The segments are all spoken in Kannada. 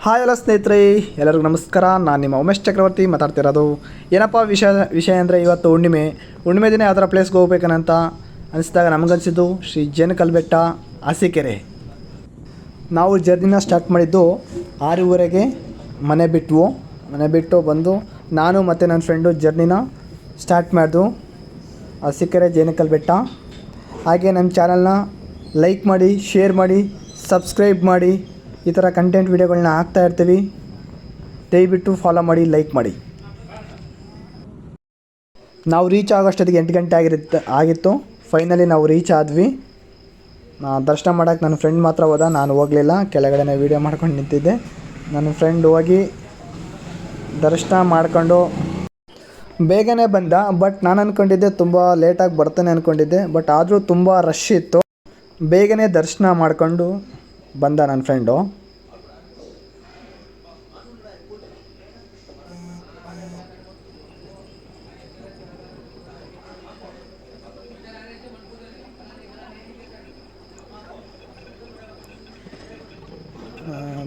ಹಾಯ್ ಎಲ್ಲ ಸ್ನೇಹಿತರೆ, ಎಲ್ಲರಿಗೂ ನಮಸ್ಕಾರ. ನಾನು ನಿಮ್ಮ ಉಮೇಶ್ ಚಕ್ರವರ್ತಿ ಮಾತಾಡ್ತಿರೋದು. ಏನಪ್ಪ ವಿಷಯ ಅಂದರೆ ಇವತ್ತು ಹುಣ್ಣಿಮೆ ದಿನ ಯಾವ್ದಾರ ಪ್ಲೇಸ್ಗೆ ಹೋಗ್ಬೇಕಂತ ಅನಿಸಿದಾಗ ನಮಗನ್ಸಿದ್ದು ಶ್ರೀ ಜೇನುಕಲ್ ಬೆಟ್ಟ, ಅರಸೀಕೆರೆ. ನಾವು ಜರ್ನಿನ ಸ್ಟಾರ್ಟ್ ಮಾಡಿದ್ದು 6:30ಗೆ ಮನೆ ಬಿಟ್ಟು ಬಂದು ನಾನು ಮತ್ತು ನನ್ನ ಫ್ರೆಂಡು ಜರ್ನಿನ ಸ್ಟಾರ್ಟ್ ಮಾಡಿದ್ದು ಅರಸೀಕೆರೆ ಜೇನುಕಲ್ ಬೆಟ್ಟ. ಹಾಗೆ ನಮ್ಮ ಚಾನಲ್ನ ಲೈಕ್ ಮಾಡಿ, ಶೇರ್ ಮಾಡಿ, ಸಬ್ಸ್ಕ್ರೈಬ್ ಮಾಡಿ. ಈ ಥರ ಕಂಟೆಂಟ್ ವೀಡಿಯೋಗಳನ್ನ ಹಾಕ್ತಾ ಇರ್ತೀವಿ. ದಯವಿಟ್ಟು ಫಾಲೋ ಮಾಡಿ, ಲೈಕ್ ಮಾಡಿ. ನಾವು ರೀಚ್ ಆಗೋಷ್ಟೊತ್ತಿಗೆ 8 ಗಂಟೆ ಆಗಿತ್ತು. ಫೈನಲಿ ನಾವು ರೀಚ್ ಆದ್ವಿ. ದರ್ಶನ ಮಾಡೋಕ್ಕೆ ನನ್ನ ಫ್ರೆಂಡ್ ಮಾತ್ರ ಹೋದ, ನಾನು ಹೋಗಲಿಲ್ಲ. ಕೆಳಗಡೆ ವೀಡಿಯೋ ಮಾಡ್ಕೊಂಡು ನಿಂತಿದ್ದೆ. ನನ್ನ ಫ್ರೆಂಡ್ ಹೋಗಿ ದರ್ಶನ ಮಾಡ್ಕೊಂಡು ಬೇಗನೆ ಬಂದ. ಬಟ್ ನಾನು ಅಂದ್ಕೊಂಡಿದ್ದೆ ತುಂಬ ಲೇಟಾಗಿ ಬರ್ತಾನೆ ಅಂದ್ಕೊಂಡಿದ್ದೆ. ಬಟ್ ಆದರೂ ತುಂಬ ರಶ್ ಇತ್ತು. ಬೇಗನೆ ದರ್ಶನ ಮಾಡಿಕೊಂಡು ಬಂದ ನನ್ನ ಫ್ರೆಂಡು.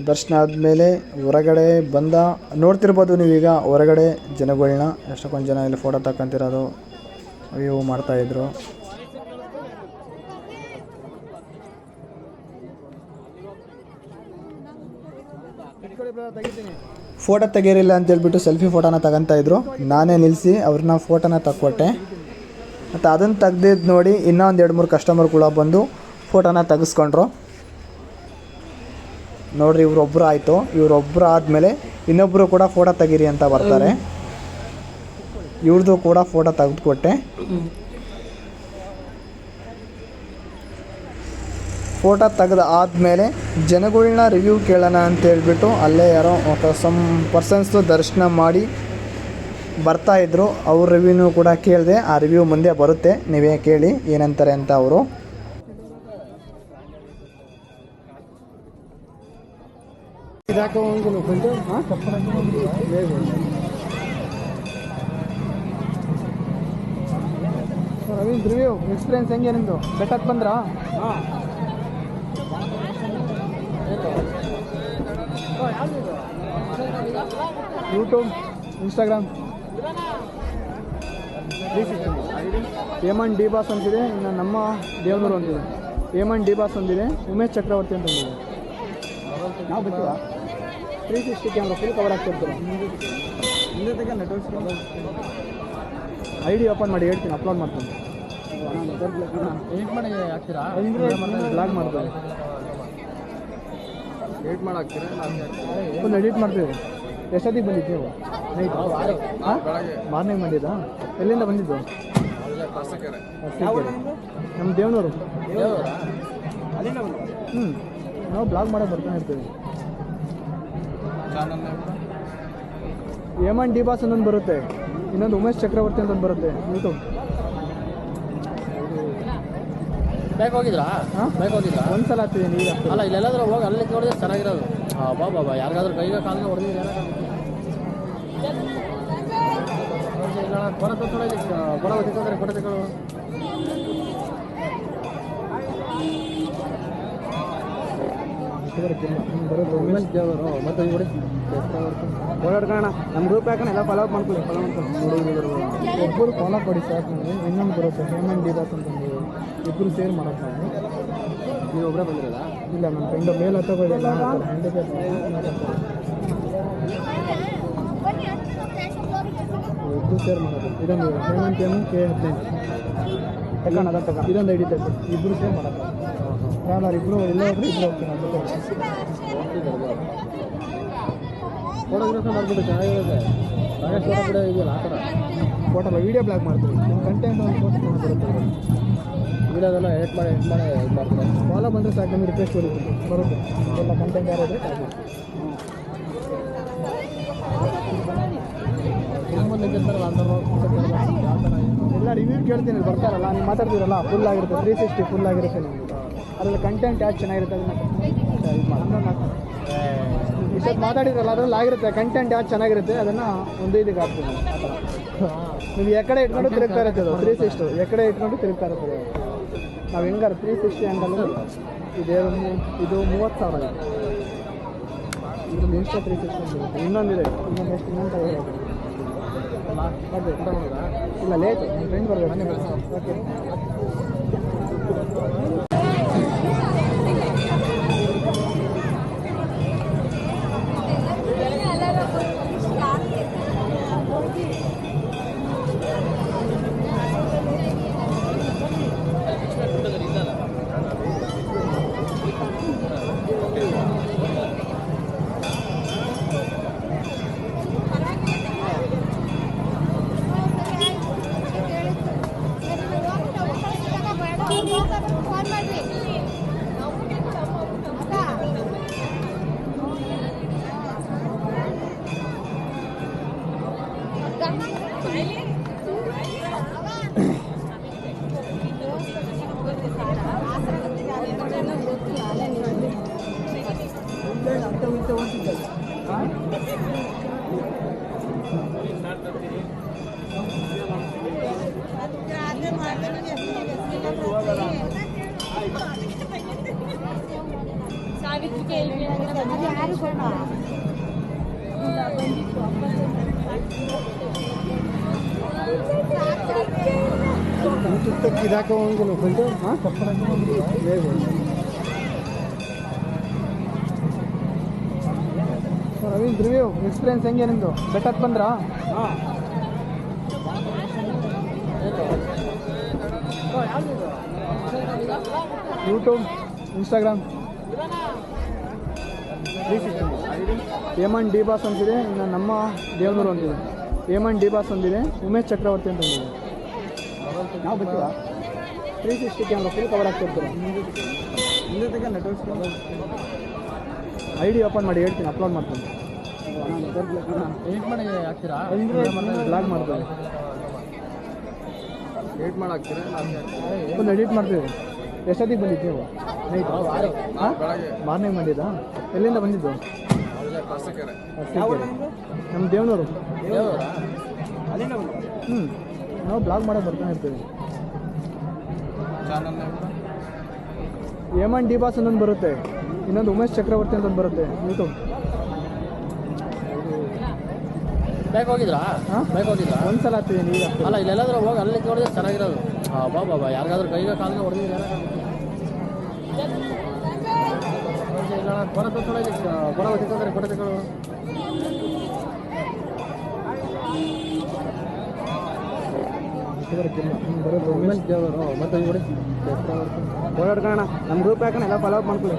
ದರ್ಶನ ಆದಮೇಲೆ ಹೊರಗಡೆ ಬಂದ. ನೋಡ್ತಿರ್ಬೋದು ನೀವೀಗ ಹೊರಗಡೆ ಜನಗಳನ್ನ, ಎಷ್ಟೊಂದು ಜನ ಇಲ್ಲಿ ಫೋಟೋ ತಗೊಂತಿರೋದು, ವ್ಯೂ ಮಾಡ್ತಾಯಿದ್ರು. ಫೋಟೋ ತೆಗೀರಿಲ್ಲ ಅಂತೇಳ್ಬಿಟ್ಟು ಸೆಲ್ಫಿ ಫೋಟೋನ ತಗೊತಾಯಿದ್ರು. ನಾನೇ ನಿಲ್ಲಿಸಿ ಅವ್ರನ್ನ ಫೋಟೋನ ತಕ್ಕೊಟ್ಟೆ. ಮತ್ತು ಅದನ್ನು ತೆಗ್ದಿದ್ದು ನೋಡಿ ಇನ್ನೂ ಒಂದು 2-3 ಕಸ್ಟಮರ್ ಕೂಡ ಬಂದು ಫೋಟೋನ ತೆಗೆಸ್ಕೊಂಡ್ರು. ನೋಡಿರಿ, ಇವರೊಬ್ಬರು ಆಯಿತು. ಇವರೊಬ್ಬರು ಆದಮೇಲೆ ಇನ್ನೊಬ್ಬರು ಕೂಡ ಫೋಟೋ ತೆಗೀರಿ ಅಂತ ಬರ್ತಾರೆ. ಇವ್ರದ್ದು ಕೂಡ ಫೋಟೋ ತೆಗೆದುಕೊಟ್ಟೆ. ಫೋಟೋ ತೆಗೆದು ಆದಮೇಲೆ ಜನಗಳನ್ನ ರಿವ್ಯೂ ಕೇಳೋಣ ಅಂತೇಳ್ಬಿಟ್ಟು ಅಲ್ಲೇ ಯಾರೋ ಸಮ್ ಪರ್ಸನ್ಸ್ದು ದರ್ಶನ ಮಾಡಿ ಬರ್ತಾಯಿದ್ರು. ಅವ್ರ ರಿವ್ಯೂನೂ ಕೂಡ ಕೇಳಿದೆ. ಆ ರಿವ್ಯೂ ಮುಂದೆ ಬರುತ್ತೆ, ನೀವೇ ಕೇಳಿ ಏನಂತಾರೆ ಅಂತ ಅವರು. ರವೀಂದ್ರ, ರಿವ್ಯೂ ಎಕ್ಸ್ಪೀರಿಯನ್ಸ್ ಹೆಂಗೆ ನಿಮ್ಮದು? ಬೆಟ್ಟಕ್ಕೆ ಬಂದ್ರಾ? ಯೂಟ್ಯೂಬ್, ಇನ್ಸ್ಟಾಗ್ರಾಮ್, ಏಮನ್ ಡಿ ಬಾಸ್ ಅಂತಿದೆ. ಇನ್ನು ನಮ್ಮ ದೇವನೂರು ಅಂತಿದೆ. ಏಮನ್ ಡಿ ಬಾಸ್ ಅಂತಿದೆ. ಉಮೇಶ್ ಚಕ್ರವರ್ತಿ ಅಂತಂದಿದೆ. ನಾವು ಬರ್ತೀವ 360 ಕ್ಯಾಮ್ರಾ ಫುಲ್ ಕವರ್ ಆಗ್ತಿರ್ತೀರ. ಐಡಿ ಓಪನ್ ಮಾಡಿ ಹೇಳ್ತೀನಿ, ಅಪ್ಲೋಡ್ ಮಾಡ್ತೀನಿ. ಎಡಿಟ್ ಮಾಡಿ ಹಾಕ್ತೀರಾ? ಬ್ಲಾಗ್ ಮಾಡ್ತಾರೆ. ಎಡಿಟ್ ಮಾಡಿ ಹಾಕ್ತೀರಾ? ಒಂದು ಎಡಿಟ್ ಮಾಡ್ತೀವಿ. ಎಷ್ಟೊತ್ತಿಗೆ ಬಂದಿದ್ದು ನೀವು? ಮಾರ್ನಿಂಗ್ ಬಂದಿದ್ದಾ? ಎಲ್ಲಿಂದ ಬಂದಿದ್ದು? ನಮ್ಮ ದೇವನೂರು. ನಾವು ಬ್ಲಾಗ್ ಮಾಡೋಕೆ ಬರ್ತಾನೆ ಇರ್ತೀವಿ. ಏಮನ್ ಡಿ ಬಾಸ್ ಅನ್ನೊಂದು ಬರುತ್ತೆ, ಇನ್ನೊಂದು ಉಮೇಶ್ ಚಕ್ರವರ್ತಿ ಅಂತ ಬರುತ್ತೆ ಯೂಟ್ಯೂಬ್. ಬ್ಯಾಗ್ ಹೋಗಿದ್ರಾ? ಬ್ಯಾಗ್ ಹೋಗಿದ್ರಾ? ಒಂದ್ಸಲ ಆಗ್ತಿದ್ದೀನಿ ಈಗ. ಅಲ್ಲ, ಇಲ್ಲೆಲ್ಲಾದ್ರೂ ಹೋಗಿ ಅಲ್ಲಿ ನೋಡಿದ್ರೆ ಚೆನ್ನಾಗಿರೋದು. ಬಾಬಾ ಯಾರಿಗಾದ್ರೂ ಕೈಗೆ ಕಾಲಿನ ಹೊಡೆದಿದ್ದೀರ? ಫೋಟೋ ತಗೊಂಡ್ರೆ ಫೋಟೋ ತಗೊಳ್ಳು. ಮತ್ತೆ ಓಡಾಡ್ಕೋಣ. ನಮ್ಮ ಗ್ರೂಪ್ ಯಾಕಣ ಎಲ್ಲ ಫಾಲೋ ಅಪ್ ಮಾಡ್ಕೊಳ್ಳಿ. ಒಬ್ಬರು ಫಾಲೋ ಕೊಡಿ ಸರ್. ನನಗೆ ಇನ್ನೊಂದು ಬರುತ್ತೆ ಹೇಮಂತ್ ಡಿ ಬಾಸ್ ಅಂತಂದು. ಇಬ್ಬರು ಸೇರ್ ಮಾಡೋದು. ನೀವು ಒಬ್ಬರೇ ಬಂದಿರಲ್ಲ? ಇಲ್ಲ, ನನ್ನ ಫ್ರೆಂಡು ಮೇಲ್ ಹತ್ತೋಗೋದಿಲ್ಲ. ಇಬ್ಬರು ಸೇರ್ ಮಾಡೋದು. ಇದೊಂದು ಹೇಮಂತ್ K15 ತಗೋಣ. ಅದ ತಗೋಣ. ಇದೊಂದು ಐಡಿ ತಗೋ. ಇಬ್ಬರು ಸೇರ್ ಮಾಡೋದು. ನಾನು ಇಬ್ಬರು ಎಲ್ಲ ಹೋಗ್ರಿ, ಇಬ್ಬರು ಹೋಗ್ತೀನಿ. ಫೋಟೋಗ್ರಾಫಿ ಮಾಡಿಬಿಟ್ಟು ಚೆನ್ನಾಗಿರುತ್ತೆ. ನಾಗೇಶ್ವರ ಕೂಡ ಇದೆಯಲ್ಲ, ಆ ಥರ ಫೋಟೋ ವೀಡಿಯೋ ಬ್ಲಾಗ್ ಮಾಡ್ತೀವಿ. ನಿಮ್ಮ ಕಂಟೆಂಟ್ ಒಂದು ಫೋಟೋ ಬರುತ್ತೆ. ವೀಡಿಯೋದೆಲ್ಲ ಎಡಿಟ್ ಮಾಡಿ ಇದು ಮಾಡ್ತಾರೆ. ಫಾಲೋ ಬಂದರೆ ಸಾಕು, ನಿಮಗೆ ರಿಕ್ವೆಸ್ಟ್ ಬರುತ್ತೆ. ಎಲ್ಲ ಕಂಟೆಂಟ್ ಯಾರು ಇದ್ದರೆ ಎಲ್ಲ ರಿವ್ಯೂ ಕೇಳ್ತೀನಿ. ಬರ್ತಾರಲ್ಲ, ನೀವು ಮಾತಾಡ್ತೀರಲ್ಲ, ಫುಲ್ ಆಗಿರುತ್ತೆ. 360 ಫುಲ್ ಆಗಿರುತ್ತೆ. ನಿಮಗೆ ಅದರಲ್ಲಿ ಕಂಟೆಂಟ್ ಯಾವ್ದು ಚೆನ್ನಾಗಿರುತ್ತೆ ಅದನ್ನು ಇದು ಮಾಡಿ ಇಷ್ಟೊತ್ತು ಮಾತಾಡಿದ್ರಲ್ಲ, ಅದರಲ್ಲಿ ಆಗಿರುತ್ತೆ. ಕಂಟೆಂಟ್ ಯಾವ್ದು ಚೆನ್ನಾಗಿರುತ್ತೆ ಅದನ್ನು ಒಂದು ಇದಕ್ಕೆ ಆಗ್ತದೆ. ಆ ಥರ ನೀವು ಎಕಡೆ ಇಟ್ಕೊಂಡು ತಿರುಗ್ತಾ ಇರುತ್ತೆ. ಅದು 360 ಎಕಡೆ ಇಟ್ಕೊಂಡು ತಿರುಗ್ತಾ ಇರ್ತದೆ. ನಾವು ಹೆಂಗಾರು 360 ಆ್ಯಂಗಲಲ್ಲಿ ಇದು 30,000. ಇದ್ರಲ್ಲಿ ಇನ್ಸ್ಟಾ 360 ಬರುತ್ತೆ. ಇನ್ನೊಂದಿದೆ, ಇನ್ನೊಂದು ಎಷ್ಟು ಇನ್ನೊಂದು ತಗೊಳ್ಳೋದು ಅದೇ ಇಲ್ಲ ಲೇಟ್ ನಿಮ್ಮ ಫ್ರೆಂಡ್ ಬರಬೇಕು. ಓಕೆ ಸಾವಿತ್ರಿಗೆ ಯಾರು ಕೊಡ ಇದಾಕ ಹೋಗಿಲ್ಲ ಬಂದು ಹಾಂ ರವೀಂದ್ರ ರಿವ್ಯೂ ಎಕ್ಸ್ಪೀರಿಯನ್ಸ್ ಹೆಂಗೆ ನಿಮ್ಮದು ಬೆಟ್ಟಕ್ಕೆ ಬಂದ್ರಾ? ಹಾಂ YouTube Instagram Hemant D boss ಅಂತಿದೆ, ಇನ್ನು ನಮ್ಮ ದೇವನೂರು ಅಂತಿದೆ. ಹೇಮಂತ್ ಡಿ ಬಾಸ್ ಅಂತಿದೆ, ಉಮೇಶ್ ಚಕ್ರವರ್ತಿ ಅಂತ ಅಂದಿದೆ. ನಾವು ಬರ್ತೀರಾ 360 ಕ್ಯಾಮ್ರಾ ಫುಲ್ ಕವರ್ ಆಗ್ತಿರ್ತೀರ. ಐ ಡಿ ಓಪನ್ ಮಾಡಿ ಹೇಳ್ತೀನಿ, ಅಪ್ಲೋಡ್ ಮಾಡ್ತೀನಿ. ಎಡಿಟ್ ಮಾಡಿ ಹಾಕ್ತೀರಾ? ಬ್ಲಾಗ್ ಮಾಡ್ತೀನಿ, ಎಡಿಟ್ ಮಾಡಿ ಹಾಕ್ತೀರಾ? ಒಂದು ಎಡಿಟ್ ಮಾಡ್ತೀವಿ. ಎಷ್ಟೊತ್ತಿಗೆ ಬಂದಿದ್ದು ನೀವು? ನೈಟ್ ಹಾಂ ಮಾರ್ನಿಂಗ್ ಮಾಡಿದ್ದಾ? ಎಲ್ಲಿಂದ ಬಂದಿದ್ದು? ನಮ್ಮ ದೇವನೂರು. ನಾವು ಬ್ಲಾಗ್ ಮಾಡೋದು ಬರ್ತಾನೆ ಇರ್ತೀವಿ. ಹೇಮಂತ್ ಡಿ ಬಾಸ್ ಅನ್ನೊಂದು ಬರುತ್ತೆ, ಇನ್ನೊಂದು ಉಮೇಶ್ ಚಕ್ರವರ್ತಿ ಅಂತ ಬರುತ್ತೆ ಯೂಟ್ಯೂಬ್. ಬೇಗ ಹೋಗಿದ್ರಾ? ಹಾಂ ಬೇಗ ಹೋಗಿದ್ರಾ? ಒಂದ್ಸಲ ಆಗ್ತಿದ್ದೀನಿ ಈಗ. ಅಲ್ಲ ಇಲ್ಲೆಲ್ಲಾದ್ರೂ ಹೋಗಿ ಅಲ್ಲಿ ನೋಡಿದ್ರೆ ಚೆನ್ನಾಗಿರೋದು. ಬಾ ಬಾಬಾ ಯಾರಿಗಾದ್ರೂ ಕೈಗೆ ಕಾಲಿಗೆ ಹೊಡೆದಿದ್ದೀರಾ? ಫೋಟೋ ತಗೊಳ್ಳಿ, ಫೋಟೋ ತೆಗೆದ್ರೆ ಫೋಟೋ ತಗೊಳ್ಳೋ. ಉಮೇಶ್ ದೇವರು ಮತ್ತೆ ನೋಡಿ ಓಡಾಡ್ಕೋಣ. ನಮ್ಮ ಗ್ರೂಪ್ ಯಾಕಂದ್ರೆ ಎಲ್ಲ ಫಾಲೋ ಮಾಡ್ಕೊಳ್ಳಿ.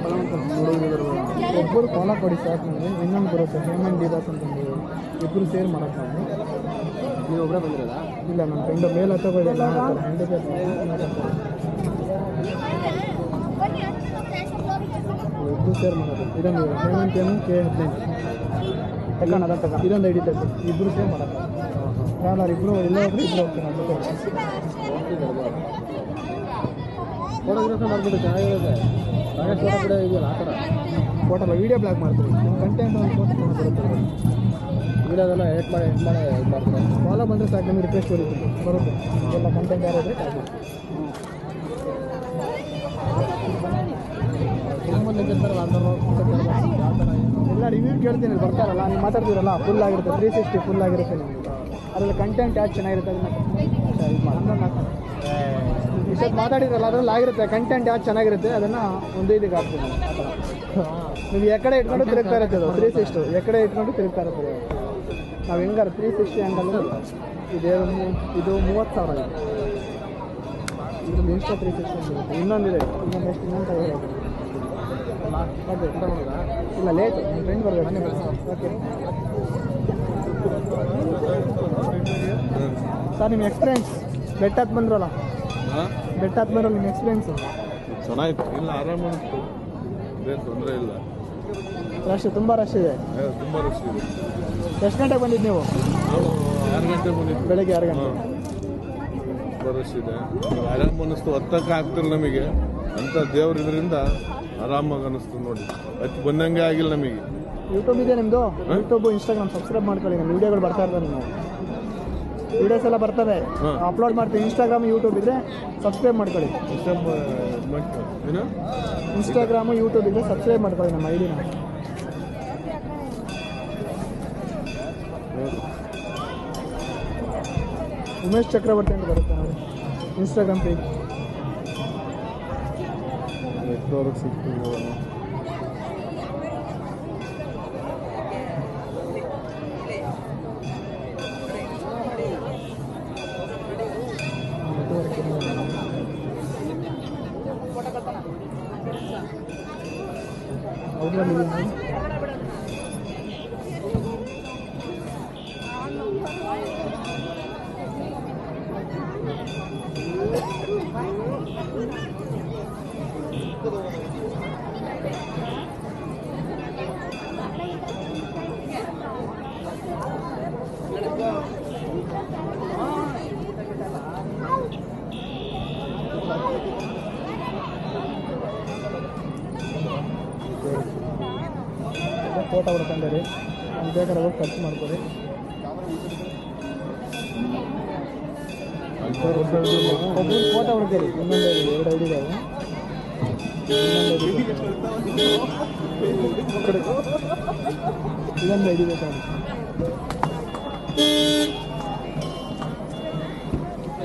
ಒಬ್ಬರು ಫಾಲೋ ಕೊಡಿ ಸಾಕು. ನನಗೆ ಇನ್ನೊಂದು ಬರುತ್ತೆ ಹೇಮಂತ್ ಡಿ ಬಾಸ್ ಅಂತ ಇಬ್ಬರು ಸೇರ್ ಮಾಡೋದು. ನೀವು ಒಬ್ಬರೇ ಬಂದಿರೋದಾ? ಇಲ್ಲ ನಮ್ಮ ಫ್ರೆಂಡ್ ಮೇಲೆ ಹತ್ತೋಗೋದಿಲ್ಲ ಇಬ್ಬರು ಸೇರ್ ಮಾಡೋದು. ಇದೊಂದು ಹೇಮಂತ್ ಏನು K15 ತಗೋಣ ಅದ ತಗೋ. ಇದೊಂದು ಐಡಿ ತಗೋ, ಇಬ್ಬರು ಸೇರ್ ಮಾಡೋದು. ಯಾರು ಇಬ್ಬರು ಎಲ್ಲ ಒಬ್ಬರು ಇಬ್ಬರು ಹೋಗ್ತೀನಿ ನಮ್ಮ ಜೊತೆ. ಫೋಟೋಗ್ರಾಫಿ ಮಾಡ್ಬಿಟ್ಟು ಚೆನ್ನಾಗಿರುತ್ತೆ. ಫೋಟೋ ಕೂಡ ಇದೆಯಲ್ಲ ಆ ಥರ ಫೋಟೋ ವೀಡಿಯೋ ಬ್ಲಾಗ್ ಮಾಡ್ತೀವಿ. ಕಂಟೆಂಟ್ ಒಂದು ಪೋಸ್ಟ್ ಬರುತ್ತೆ. ವೀಡಿಯೋದೆಲ್ಲ ಎಡಿಟ್ ಮಾಡಿ ಇದು ಮಾಡ್ತಾರೆ. ಫಾಲೋ ಬಂದರೆ ಸಾಕು, ನಿಮಗೆ ರಿಕ್ವೆಸ್ಟ್ ಹೊಡಿತೀನಿ ಬರುತ್ತೆ. ಎಲ್ಲ ಕಂಟೆಂಟ್ ಯಾರಾದರೆ ಸಾಕು. ತುಂಬ ನಿಂತಿರ್ತಾರಲ್ಲ ಅಂದರು ಯಾವ ಥರ ಎಲ್ಲ ರಿವ್ಯೂ ಕೇಳ್ತೀನಿ, ಬರ್ತಾರಲ್ಲ ನೀವು ಮಾತಾಡ್ತೀರಲ್ಲ ಫುಲ್ ಆಗಿರುತ್ತೆ. 360 ಫುಲ್ ಆಗಿರುತ್ತೆ ನಿಮಗೆ. ಅದರಲ್ಲಿ ಕಂಟೆಂಟ್ ಯಾವ್ದು ಚೆನ್ನಾಗಿರುತ್ತೆ ಅದನ್ನ ಇಷ್ಟೊತ್ತು ಮಾತಾಡಿದ್ರಲ್ಲ ಅದ್ರಲ್ಲಿ ಆಗಿರುತ್ತೆ. ಕಂಟೆಂಟ್ ಯಾವ್ದು ಚೆನ್ನಾಗಿರುತ್ತೆ ಅದನ್ನು ಒಂದು ಇದಕ್ಕೆ ಹಾಕ್ತೀನಿ. ಆ ಥರ ನೀವು ಎಕಡೆ ಇಟ್ಕೊಂಡು ತಿರುಗ್ತಾ ಇರುತ್ತೆ ಅದು 360 ಎಕಡೆ ಇಟ್ಕೊಂಡು ತಿರುಗ್ತಾ ಇರ್ತದೆ. ನಾವು ಹೆಂಗಾರು 360 ಆ್ಯಂಗಲ್ ಇದು 30,000 ಇದೆ. ಇದ್ರಲ್ಲಿ ಇನ್ಸ್ಟಾ 360 ಬರುತ್ತೆ. ಇನ್ನೊಂದಿದೆ, ಇನ್ನೊಂದು ಎಷ್ಟು ಇನ್ನೊಂದು ತಗೊಳ್ಳೋದು ಅದೇ ಇಲ್ಲ ಲೇಟ್ ನಿಮ್ಮ ಫ್ರೆಂಡ್ ಬರಬೇಕು. ಓಕೆ ಸರ್, ನಿಮ್ಮ ಎಕ್ಸ್ಪೀರಿಯನ್ಸ್ ಬೆಟ್ಟ ಹತ್ತು ಬಂದ್ರಲ್ಲ, ಬೆಟ್ಟ ಹತ್ತು ಬಂದ್ರಲ್ಲ ನಿಮ್ಮ ಎಕ್ಸ್ಪೀರಿಯನ್ಸು? ಚೆನ್ನಾಗಿತ್ತು, ಇಲ್ಲ ಆರಾಮ ಅನಿಸ್ತು, ಏನು ತೊಂದರೆ ಇಲ್ಲ. ರಶ್ ತುಂಬ ರಶ್ ಇದೆ. ತುಂಬ ರಶ್ ಇದೆ. ಎಷ್ಟು ಗಂಟೆಗೆ ಬಂದಿದ್ದು ನೀವು? ನಾವು 6 ಗಂಟೆ ಬಂದಿದ್ದು. ಬೆಳಗ್ಗೆ 6 ಗಂಟೆ. ತುಂಬ ರಶ್ ಇದೆ. ಆರಾಮ ಅನ್ನಿಸ್ತು, ಹತ್ತಕ್ಕೆ ಆಗ್ತಿಲ್ಲ ನಮಗೆ ಅಂತ. ದೇವ್ರ ಆರಾಮಾಗಿ ಅನ್ನಿಸ್ತು ನೋಡಿ. ಹತ್ತು ಬಂದಂಗೆ ಆಗಿಲ್ಲ ನಮಗೆ. ಯೂಟ್ಯೂಬ್ ಇದೆ ನಿಮ್ಮದು? ಯೂಟ್ಯೂಬ್ ಇನ್ಸ್ಟಾಗ್ರಾಮ್ ಸಬ್ಸ್ಕ್ರೈಬ್ ಮಾಡ್ಕೊಳ್ಳಿ. ನಮ್ಮ ವೀಡಿಯೋಗಳು ಬರ್ತಾ ಇರ್ತಾರೆ, ನಾವು ವೀಡಿಯೋಸ್ ಎಲ್ಲ ಬರ್ತವೆ, ಅಪ್ಲೋಡ್ ಮಾಡ್ತೀವಿ. ಇನ್ಸ್ಟಾಗ್ರಾಮ್ ಯೂಟ್ಯೂಬ್ ಇದ್ದರೆ ಸಬ್ಸ್ಕ್ರೈಬ್ ಮಾಡ್ಕೊಳ್ಳಿ. ಏನು ಇನ್ಸ್ಟಾಗ್ರಾಮು ಯೂಟ್ಯೂಬ್ ಇದ್ದರೆ ಸಬ್ಸ್ಕ್ರೈಬ್ ಮಾಡ್ಕೊಳ್ಳಿ ನಮ್ಮ ಐಡಿನ. ಉಮೇಶ್ ಚಕ್ರವರ್ತಿ ಅಂತ ಬರುತ್ತೆ ನೋಡಿ ಇನ್ಸ್ಟಾಗ್ರಾಮ್ ಪೇಜ್. ನೆಟ್ವರ್ಕ್ ಸಿಗ್ತಿಲ್ಲ. ಅವ್ರಲ್ಲಿ ಫೋಟೋ ಹೊಡ್ಕೊಂಡ್ರಿ ಅಲ್ಲಿ ಬೇಕಾದ್ರೆ ಹೋಗಿ ಖರ್ಚು ಮಾಡ್ಕೊರಿ. ಒಬ್ಬರು ಫೋಟೋ ಹೊಡ್ತೀರಿ. ಇನ್ನೊಂದು ಐಡಿ 2 ಐಡಿ ಇದಾವೆ. ಇದೊಂದು ಐಡಿ ಬೇಕಾಗುತ್ತೆ.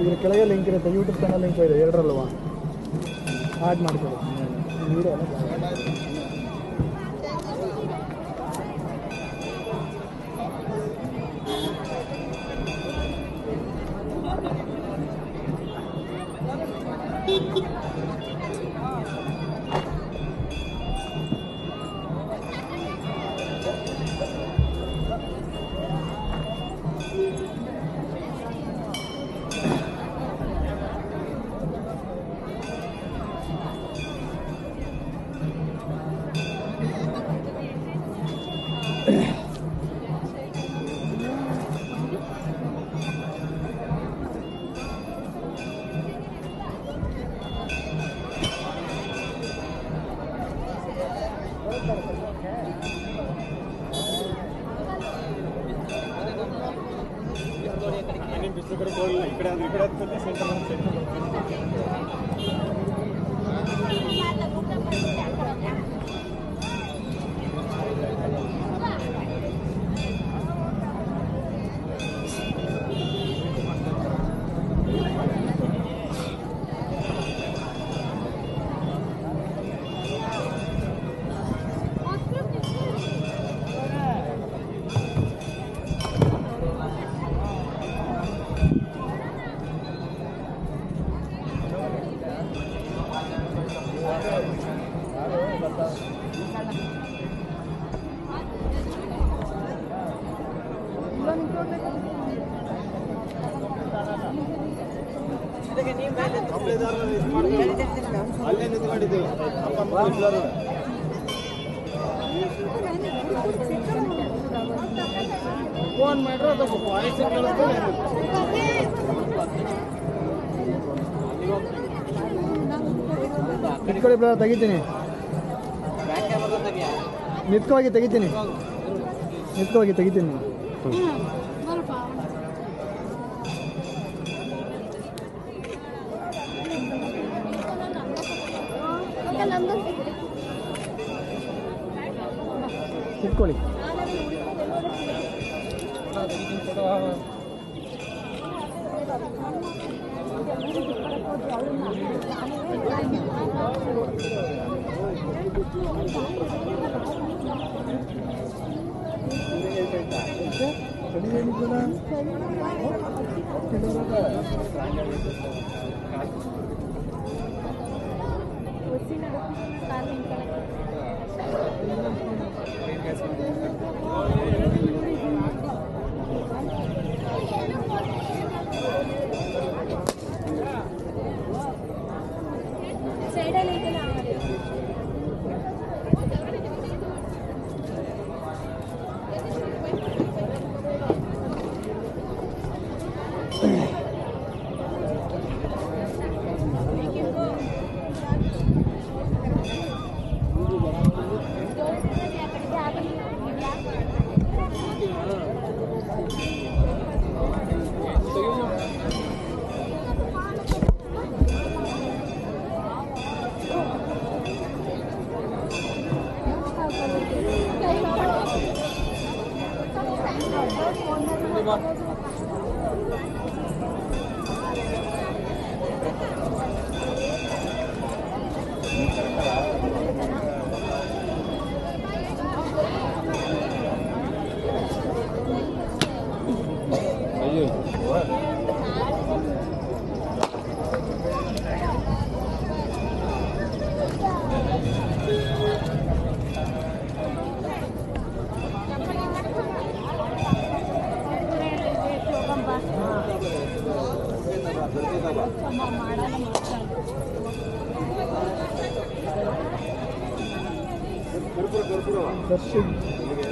ಇದ್ರ ಕೆಳಗೆ ಲಿಂಕ್ ಇರುತ್ತೆ. ಯೂಟ್ಯೂಬ್ ಚಾನಲ್ ಲಿಂಕ್ ಇದೆ 2ರಲ್ವಾ, ಆ್ಯಡ್ ಮಾಡ್ಕೊಳ್ಳಿ ವೀಡಿಯೋ ಎಲ್ಲ. ಅಲ್ಲೇ ನಿಂತ್ಕೊಂಡಿದ್ದೀವಿ. ಫೋನ್ ಮಾಡ್ರೆ ಅದು ವಾಯ್ಸ್ ನಿಂತ್ಕೊಳ್ಳಿ ಬ್ರದರ್, ತೆಗಿತೀನಿ. ನಿಂತ್ಕೋಗಿ ತೆಗಿತೀನಿ. ನಿಂತ್ಕೋಗಿ ತೆಗಿತೀನಿ. ನಿಂತ್ಕೊಳ್ಳಿ.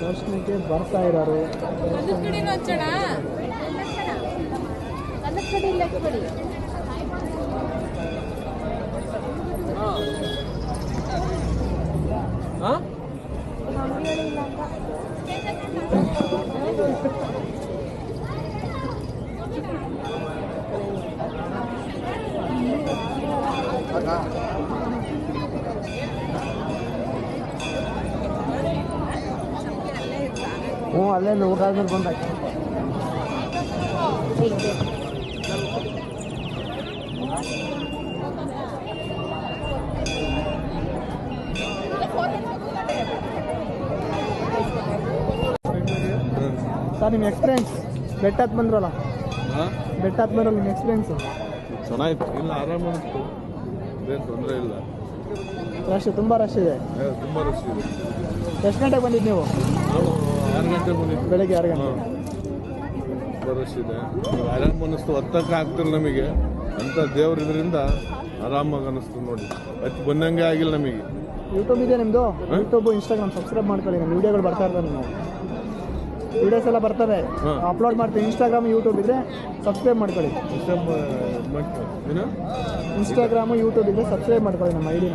ದರ್ಶನಕ್ಕೆ ಬರ್ತಾ ಇರೋರು. ಅಲ್ಲೇ ಊಟ ಆದ್ಮೇಲೆ ಬಂದಾಯ್ತು. ಸರ್ ನಿಮ್ಮ ಎಕ್ಸ್ಪೀರಿಯನ್ಸ್ ಬೆಟ್ಟ ಹತ್ತು ಬಂದ್ರಲ್ಲ, ಬೆಟ್ಟ ಹತ್ತು ಬಂದ್ರಲ್ಲ ನಿಮ್ಮ ಎಕ್ಸ್ಪೀರಿಯನ್ಸು? ಚೆನ್ನಾಗಿತ್ತು, ಇಲ್ಲ ಆರಾಮ ಅನಿಸ್ತು, ಏನು ತೊಂದರೆ ಇಲ್ಲ. ರಶ್ ತುಂಬ ರಶ್ ಇದೆ. ತುಂಬ ರಶ್ ಇದೆ. ಎಷ್ಟು ಗಂಟೆಗೆ ಬಂದಿದ್ದು ನೀವು? 6 ಗಂಟೆಗೆ ಬಂದಿದ್ದು, ಬೆಳಗ್ಗೆ 6 ಗಂಟೆ. ತುಂಬ ರಶ್ ಇದೆ, ಆರಾಮ ಅನಿಸ್ತು. ಹತ್ತಕ್ಕೆ ಆಗ್ತಿಲ್ಲ ನಮಗೆ ಅಂತ ದೇವ್ರ ಇದರಿಂದ ಆರಾಮಾಗಿ ಅನಿಸ್ತು ನೋಡಿ. ಹತ್ತು ಬಂದಂಗೆ ಆಗಿಲ್ಲ ನಮಗೆ. ಯೂಟ್ಯೂಬ್ ಇದೆ ನಿಮ್ಮದು? ಯೂಟ್ಯೂಬ್ ಇನ್ಸ್ಟಾಗ್ರಾಮ್ ಸಬ್ಸ್ಕ್ರೈಬ್ ಮಾಡ್ಕೊಳ್ಳಿ. ನಮ್ಮ ವೀಡಿಯೋಗಳು ಬರ್ತಾ ಇರ್ತಾರೆ, ನಾವು ವೀಡಿಯೋಸ್ ಎಲ್ಲ ಬರ್ತವೆ, ಅಪ್ಲೋಡ್ ಮಾಡ್ತೀವಿ. ಇನ್ಸ್ಟಾಗ್ರಾಮ್ ಯೂಟ್ಯೂಬ್ ಇದ್ದರೆ ಸಬ್ಸ್ಕ್ರೈಬ್ ಮಾಡ್ಕೊಳ್ಳಿ. ಇನ್ಸ್ಟಾಗ್ರಾಮು ಯೂಟ್ಯೂಬ್ ಇದ್ದರೆ ಸಬ್ಸ್ಕ್ರೈಬ್ ಮಾಡ್ಕೊಳ್ಳಿ ನಮ್ಮ ಐಡಿನ.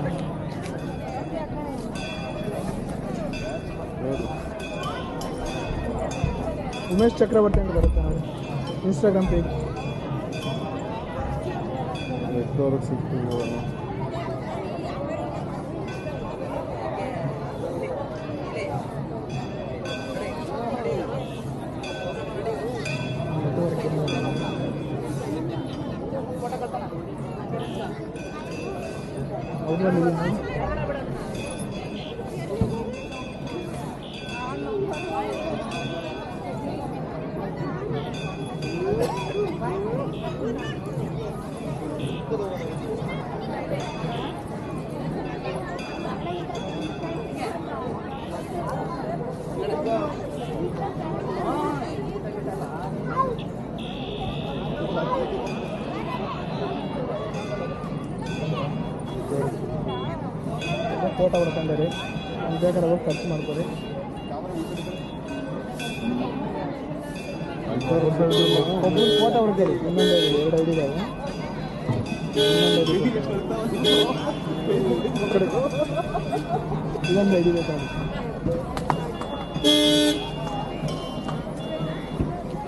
ಉಮೇಶ್ ಚಕ್ರವರ್ತಿ ಅಂತ ಬರುತ್ತೆ ನೋಡಿ ಇನ್ಸ್ಟಾಗ್ರಾಮ್ ಪೇಜ್. ಫೋಟೋ ಹೊಡ್ಕೊಂಡ್ರಿ, ಅಲ್ಲಿ ಬೇಕಾದ್ರೆ ಹೋಗಿ ಖರ್ಚು ಮಾಡ್ಕೊರಿ. ಒಬ್ಬರು ಫೋಟೋ ಹೊಡ್ತೀರಿ, ಇನ್ನೊಂದು 2 ಐಡಿ ಇದಾವೆ. ಇದೊಂದು ಐಡಿ ಬೇಕಾಗುತ್ತೆ.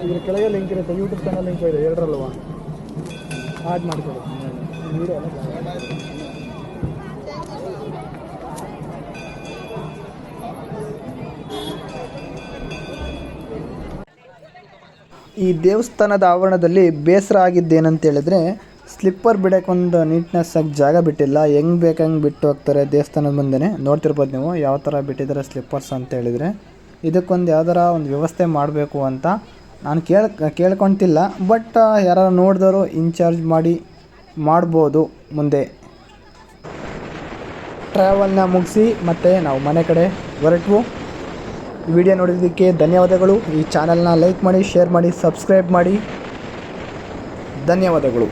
ಇದ್ರ ಕೆಳಗೆ ಲಿಂಕ್ ಇರುತ್ತೆ, ಯೂಟ್ಯೂಬ್ ಚಾನಲ್ ಲಿಂಕ್ ಇದೆ, 2ರಲ್ವ ಆಡ್ ಮಾಡ್ಕೊಳ್ಳಿ. ವೀಡಿಯೋ ಎಲ್ಲ ಈ ದೇವಸ್ಥಾನದ ಆವರಣದಲ್ಲಿ ಬೇಸರ ಆಗಿದ್ದೇನಂತ ಹೇಳಿದ್ರೆ, ಸ್ಲಿಪ್ಪರ್ ಬಿಡೋಕ್ಕೊಂದು ನೀಟ್ನೆಸ್ ಆಗಿ ಜಾಗ ಬಿಟ್ಟಿಲ್ಲ. ಹೆಂಗೆ ಬೇಕಂಗೆ ಬಿಟ್ಟು ಹೋಗ್ತಾರೆ ದೇವಸ್ಥಾನದ ಮುಂದೆ. ನೋಡ್ತಿರ್ಬೋದು ನೀವು ಯಾವ ಥರ ಬಿಟ್ಟಿದ್ದಾರೆ ಸ್ಲಿಪ್ಪರ್ಸ್ ಅಂತ ಹೇಳಿದರೆ. ಇದಕ್ಕೊಂದು ಯಾವ್ದಾರ ಒಂದು ವ್ಯವಸ್ಥೆ ಮಾಡಬೇಕು ಅಂತ ನಾನು ಕೇಳ್ಕೊತಿಲ್ಲ. ಬಟ್ ಯಾರು ನೋಡಿದವರು ಇನ್ಚಾರ್ಜ್ ಮಾಡ್ಬೋದು ಮುಂದೆ. ಟ್ರಾವೆಲ್ನ ಮುಗಿಸಿ ಮತ್ತು ನಾವು ಮನೆ ಕಡೆ ಹೊರಟ್ವು. ಈ ವಿಡಿಯೋ ನೋಡಿದ್ದಕ್ಕೆ ಧನ್ಯವಾದಗಳು. ಈ ಚಾನಲ್ನ ಲೈಕ್ ಮಾಡಿ, ಶೇರ್ ಮಾಡಿ, ಸಬ್ಸ್ಕ್ರೈಬ್ ಮಾಡಿ. ಧನ್ಯವಾದಗಳು.